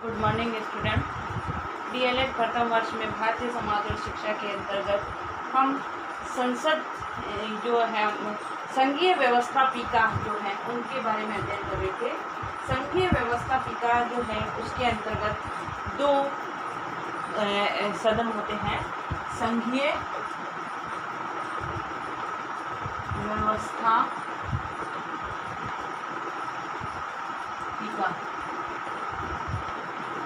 Good morning student. DElEd प्रथम वर्ष में भारतीय समाज और शिक्षा के अंतर्गत हम संसद जो है संघीय व्यवस्थापिका जो है उनके बारे में अध्ययन कर रहे थे। संघीय व्यवस्थापिका जो है उसके अंतर्गत दो सदन होते हैं। संघीय व्यवस्थापिका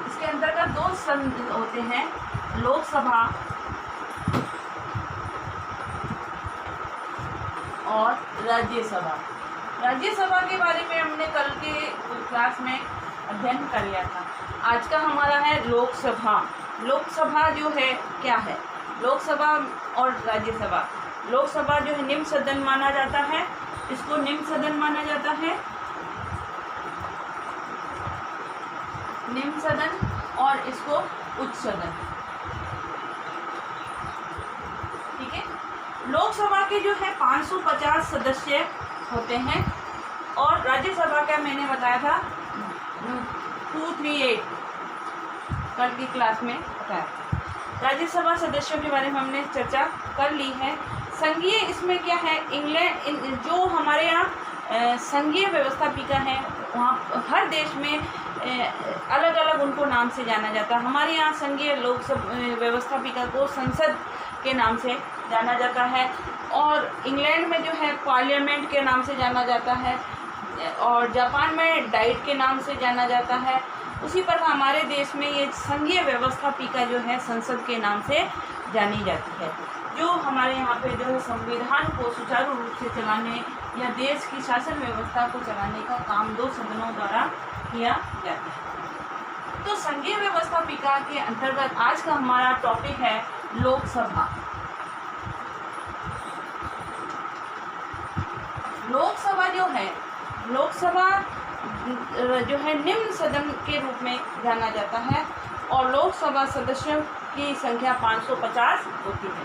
इसके अंतर्गत दो सदन होते हैं, लोकसभा और राज्यसभा। राज्यसभा के बारे में हमने कल के क्लास में अध्ययन कर लिया था। आज का हमारा है लोकसभा। लोकसभा जो है क्या है? लोकसभा और राज्यसभा। लोकसभा जो है निम्न सदन माना जाता है, इसको निम्न सदन माना जाता है, निम्न सदन, और इसको उच्च सदन। ठीक है। लोकसभा के जो है 550 सदस्य होते हैं और राज्यसभा का मैंने बताया था 238 कल की क्लास में बताया। राज्यसभा सदस्यों के बारे में हमने चर्चा कर ली है। संघीय इसमें क्या है, इंग्लैंड जो हमारे यहाँ संघीय व्यवस्थापिका है, वहाँ हर देश में अलग अलग उनको नाम से जाना जाता है। हमारे यहाँ संघीय लोकसभा व्यवस्थापिका को संसद के नाम से जाना जाता है और इंग्लैंड में जो है पार्लियामेंट के नाम से जाना जाता है और जापान में डाइट के नाम से जाना जाता है। उसी पर हमारे देश में ये संघीय व्यवस्थापिका जो है संसद के नाम से जानी जाती है, जो हमारे यहाँ पे जो है संविधान को सुचारू रूप से चलाने या देश की शासन व्यवस्था को चलाने का काम दो सदनों द्वारा किया जाता है। तो संघीय व्यवस्थापिका के अंतर्गत आज का हमारा टॉपिक है लोकसभा। लोकसभा जो है, लोकसभा जो है निम्न सदन के रूप में जाना जाता है और लोकसभा सदस्यों की संख्या 550 होती है।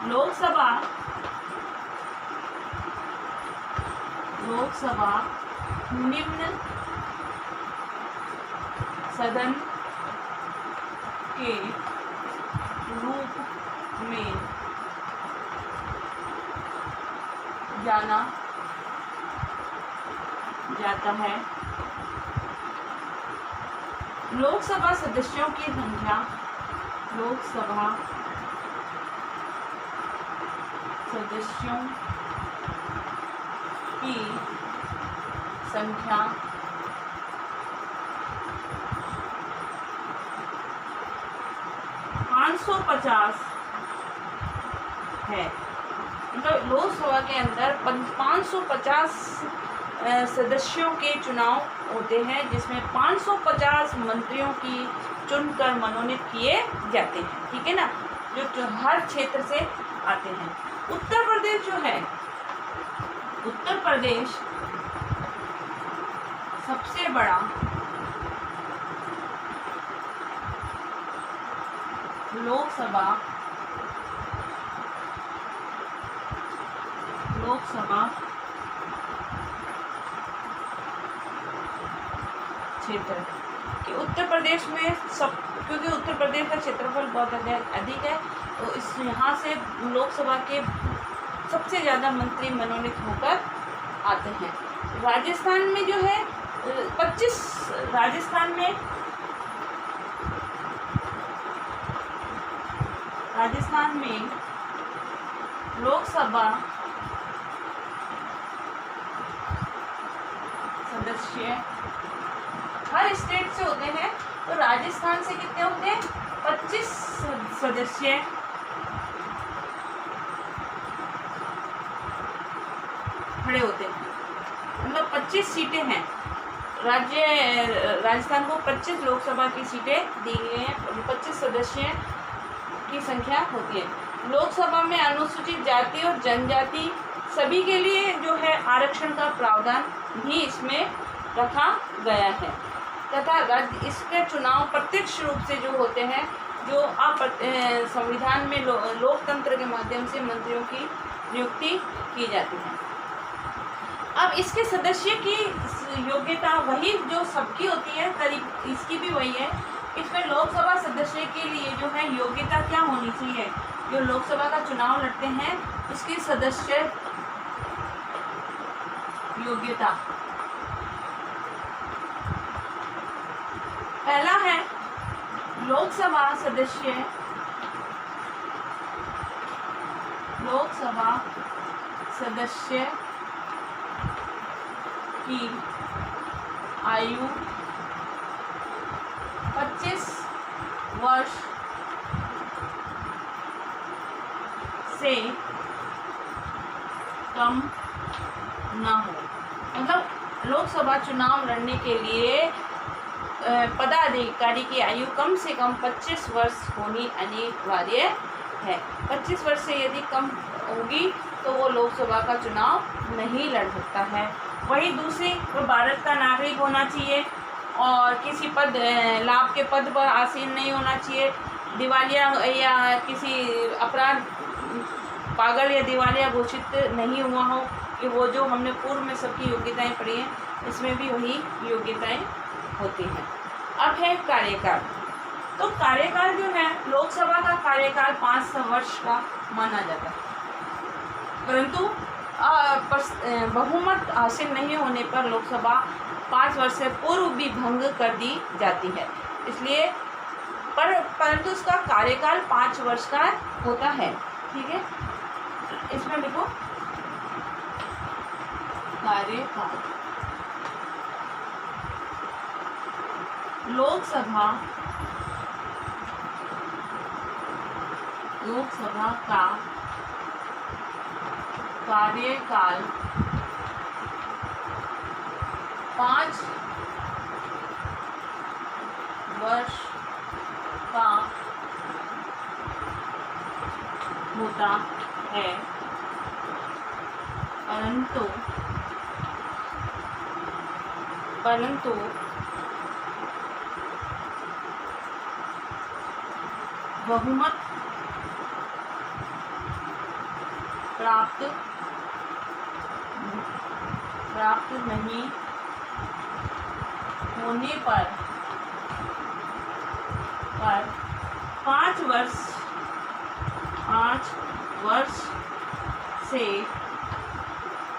लोकसभा निम्न सदन के रूप में जाना जाता है। लोकसभा सदस्यों की संख्या, लोकसभा सदस्यों की संख्या 550 है। मतलब लोकसभा के अंदर 550 सदस्यों के चुनाव होते हैं, जिसमें 550 मंत्रियों की चुनकर मनोनीत किए जाते हैं। ठीक है ना, जो हर क्षेत्र से आते हैं। उत्तर प्रदेश जो है, उत्तर प्रदेश सबसे बड़ा लोकसभा क्षेत्र कि उत्तर प्रदेश में सब, क्योंकि उत्तर प्रदेश का क्षेत्रफल बहुत अधिक है, तो इस यहाँ से लोकसभा के सबसे ज़्यादा मंत्री मनोनीत होकर आते हैं। राजस्थान में जो है 25, राजस्थान में लोकसभा सदस्य हर स्टेट से होते हैं, तो राजस्थान से कितने होते हैं? 25 सदस्य खड़े होते हैं। मतलब 25 सीटें हैं। राजस्थान को 25 लोकसभा की सीटें दी गई हैं, 25 सदस्य की संख्या होती है। लोकसभा में अनुसूचित जाति और जनजाति सभी के लिए जो है आरक्षण का प्रावधान भी इसमें रखा गया है तथा इसके चुनाव प्रत्यक्ष रूप से जो होते हैं, जो संविधान में लोकतंत्र के माध्यम से मंत्रियों की नियुक्ति की जाती है। अब इसके सदस्य की योग्यता वही जो सबकी होती है, करीब इसकी भी वही है। इसमें लोकसभा सदस्य के लिए जो है योग्यता क्या होनी चाहिए, जो लोकसभा का चुनाव लड़ते हैं उसकी सदस्य योग्यता, पहला है लोकसभा सदस्य की आयु 25 वर्ष से कम ना हो। मतलब लोकसभा चुनाव लड़ने के लिए पदाधिकारी की आयु कम से कम 25 वर्ष होनी अनिवार्य है। 25 वर्ष से यदि कम होगी तो वो लोकसभा का चुनाव नहीं लड़ सकता है। वही दूसरी, वो भारत का नागरिक होना चाहिए और किसी पद लाभ के पद पर आसीन नहीं होना चाहिए। दिवालिया या किसी अपराध पागल या दिवालिया घोषित नहीं हुआ हो, कि वो जो हमने पूर्व में सबकी योग्यताएं पढ़ी हैं, इसमें भी वही योग्यताएं होती हैं। अब है कार्यकाल। तो कार्यकाल जो है, लोकसभा का कार्यकाल 5 वर्ष का माना जाता है, परंतु बहुमत हासिल नहीं होने पर लोकसभा 5 वर्ष से पूर्व भी भंग कर दी जाती है। इसलिए परंतु उसका कार्यकाल 5 वर्ष का होता है। ठीक है, इसमें देखो कार्यकाल। लोकसभा का कार्यकाल 5 वर्ष का होता है, परंतु बहुमत प्राप्त नहीं होने पर 5 वर्ष से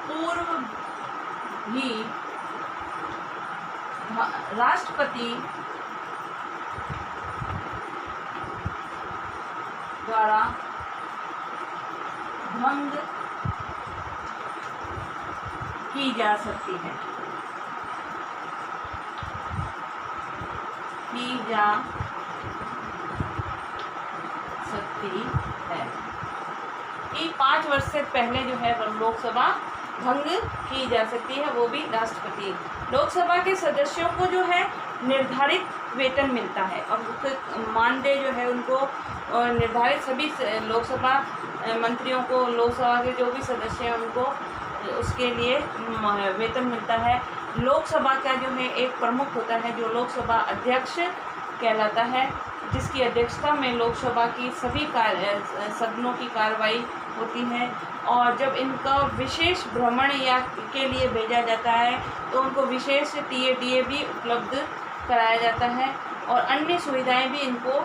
पूर्व भी राष्ट्रपति द्वारा भंग की जा सकती है, कि 5 वर्ष से पहले जो है लोकसभा भंग की जा सकती है, वो भी राष्ट्रपति। लोकसभा के सदस्यों को जो है निर्धारित वेतन मिलता है, और मानदेय जो है उनको निर्धारित, सभी लोकसभा मंत्रियों को, लोकसभा के जो भी सदस्य हैं उनको उसके लिए वेतन मिलता है। लोकसभा का जो है एक प्रमुख होता है जो लोकसभा अध्यक्ष कहलाता है, जिसकी अध्यक्षता में लोकसभा की सभी सदनों की कार्रवाई होती है। और जब इनका विशेष भ्रमण या के लिए भेजा जाता है तो उनको विशेष TA भी उपलब्ध कराया जाता है और अन्य सुविधाएं भी इनको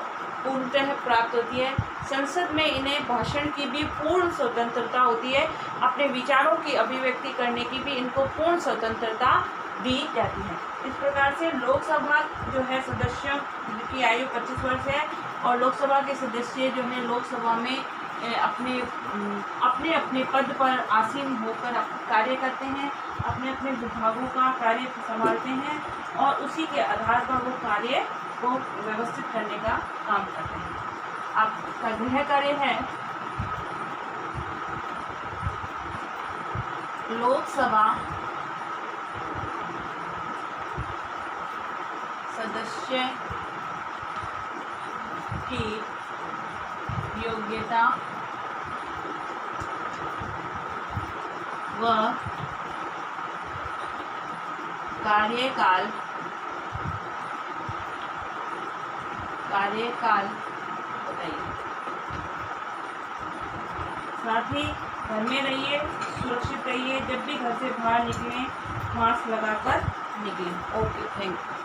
पूर्णतः प्राप्त होती है। संसद में इन्हें भाषण की भी पूर्ण स्वतंत्रता होती है, अपने विचारों की अभिव्यक्ति करने की भी इनको पूर्ण स्वतंत्रता दी जाती है। इस प्रकार से लोकसभा जो है सदस्यों की आयु 25 वर्ष है और लोकसभा के सदस्य जो है लोकसभा में अपने पद पर आसीन होकर कार्य करते हैं, अपने अपने विभागों का कार्य संभालते हैं और उसी के आधार पर वो कार्य को व्यवस्थित करने का काम करते हैं। आपका गृह कार्य है लोकसभा सदस्य की योग्यता व कार्यकाल बताइए। साथ ही घर में रहिए, सुरक्षित रहिए, जब भी घर से बाहर निकलें मास्क लगाकर निकले। Okay, thank you.